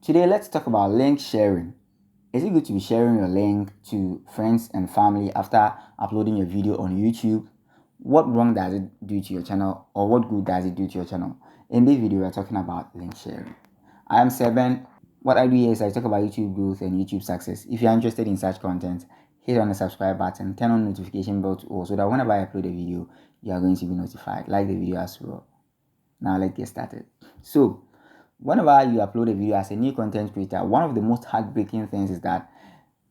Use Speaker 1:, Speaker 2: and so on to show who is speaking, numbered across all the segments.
Speaker 1: Today, let's talk about link sharing. Is it good to be sharing your link to friends and family after uploading your video on YouTube? What wrong does it do to your channel, or what good does it do to your channel? In this video, we're talking about link sharing. I am Seven. What I do here is I talk about YouTube growth and YouTube success. If you're interested in such content, hit on the subscribe button, turn on notification bell to all so that whenever I upload a video, you are going to be notified. Like the video as well. Now let's get started. So, whenever you upload a video as a new content creator, one of the most heartbreaking things is that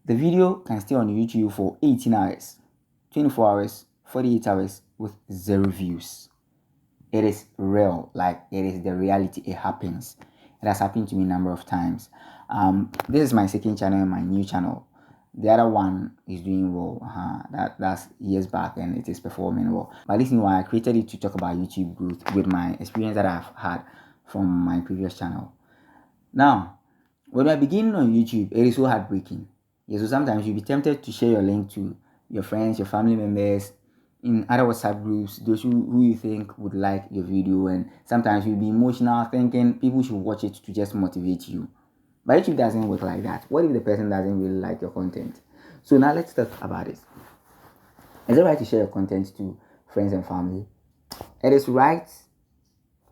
Speaker 1: the video can stay on YouTube for 18 hours, 24 hours, 48 hours with 0 views. It is real, like it is the reality. It happens. It has happened to me a number of times. This is my second channel and my new channel. The other one is doing well. That's years back and it is performing well. But this new one, I created it to talk about YouTube growth with my experience that I've had from my previous channel. Now, when we're beginning on YouTube, it is so heartbreaking. Yeah, so sometimes you'll be tempted to share your link to your friends, your family members, in other WhatsApp groups, those who you think would like your video, and sometimes you'll be emotional thinking people should watch it to just motivate you. But YouTube doesn't work like that. What if the person doesn't really like your content? So now let's talk about it. Is it right to share your content to friends and family? It is right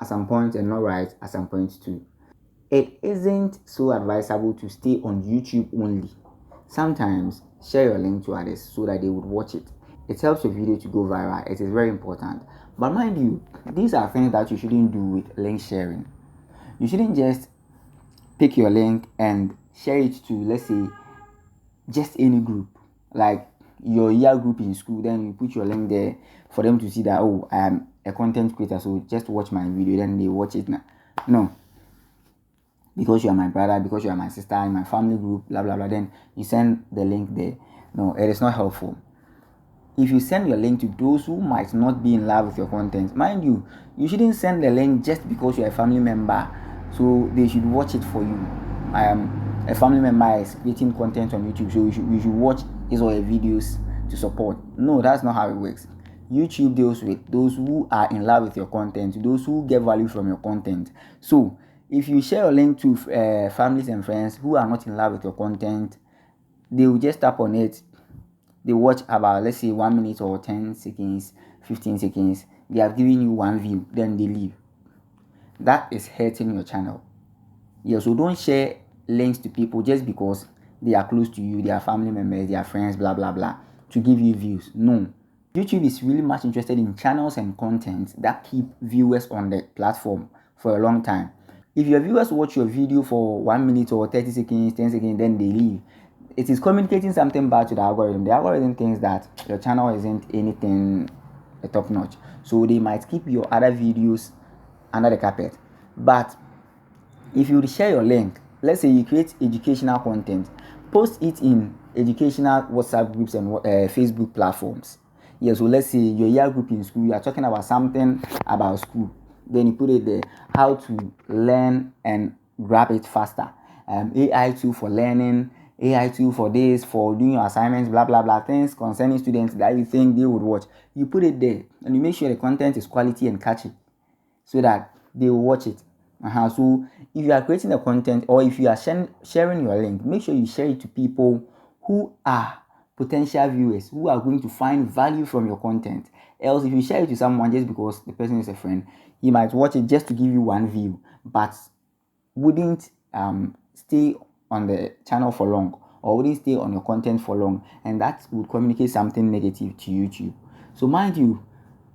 Speaker 1: at some point and not right at some point too. It isn't so advisable to stay on YouTube only. Sometimes share your link to others so that they would watch it. It helps your video to go viral. It is very important. But mind you, these are things that you shouldn't do with link sharing. You shouldn't just pick your link and share it to, let's say, just any group. Like your year group in school, then you put your link there for them to see that, oh, I am a content creator, so just watch my video, then they watch it now. No. Because you are my brother, because you are my sister in my family group, blah blah blah, then you send the link there. No, it is not helpful. If you send your link to those who might not be in love with your content, mind you, you shouldn't send the link just because you're a family member, so they should watch it for you. A family member is creating content on YouTube, so you should watch his or her videos to support. No, that's not how it works. YouTube deals with those who are in love with your content, those who get value from your content. So if you share a link to families and friends who are not in love with your content, they will just tap on it. They watch about, let's say, 1 minute or 10 seconds, 15 seconds. They have given you 1 view, then they leave. That is hurting your channel. Yeah, so don't share links to people just because they are close to you, they are family members, they are friends, blah blah blah, to give you views. No. YouTube is really much interested in channels and content that keep viewers on the platform for a long time. If your viewers watch your video for 1 minute or 30 seconds, 10 seconds, then they leave, it is communicating something bad to the algorithm. The algorithm thinks that your channel isn't anything top notch, so they might keep your other videos under the carpet. But if you share your link, let's say you create educational content, post it in educational WhatsApp groups and Facebook platforms. Yeah, so let's say your year group in school, you are talking about something about school, then you put it there, how to learn and grab it faster. AI tool for learning, AI tool for this, for doing your assignments, blah blah blah, things concerning students that you think they would watch. You put it there and you make sure the content is quality and catchy so that they will watch it. So if you are creating the content, or if you are sharing your link, make sure you share it to people who are potential viewers, who are going to find value from your content. Else, if you share it to someone just because the person is a friend, he might watch it just to give you 1 view, but wouldn't stay on the channel for long, or wouldn't stay on your content for long, and that would communicate something negative to YouTube. So mind you,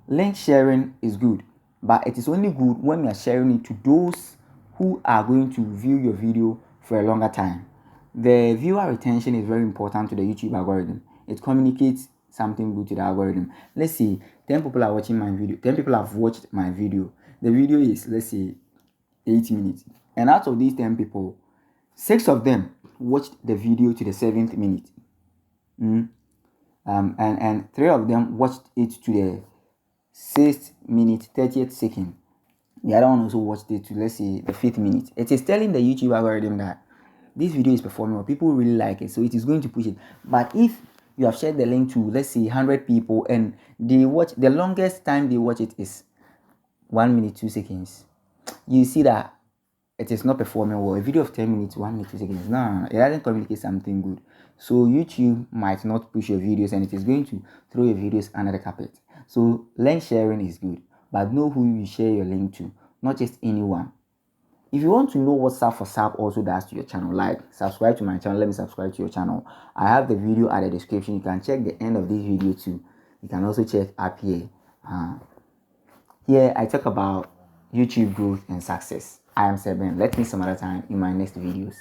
Speaker 1: link sharing is good, but it is only good when you are sharing it to those who are going to view your video for a longer time. The viewer retention is very important to the YouTube algorithm. It communicates something good to the algorithm. Let's say 10 people are watching my video, 10 people have watched my video. The video is, let's say, 8 minutes, and out of these 10 people, 6 of them watched the video to the 7th minute. And 3 of them watched it to the 6th minute, 30th second. The other one also watched it to, let's say, the 5th minute. It is telling the YouTube algorithm that this video is performing well, people really like it, so it is going to push it. But if you have shared the link to, let's say, 100 people and they watch, the longest time they watch it is 1 minute 2 seconds, you see that it is not performing well. A video of 10 minutes, 1 minute, 2 seconds, no, it doesn't communicate something good. So YouTube might not push your videos, and it is going to throw your videos under the carpet. So link sharing is good, but know who you share your link to, not just anyone. If you want to know what Sap for Sap also does to your channel, like subscribe to my channel, let me subscribe to your channel. I have the video at the description. You can check the end of this video too. You can also check up here. Here I talk about YouTube growth and success. I am Seben. Let's meet some other time in my next videos.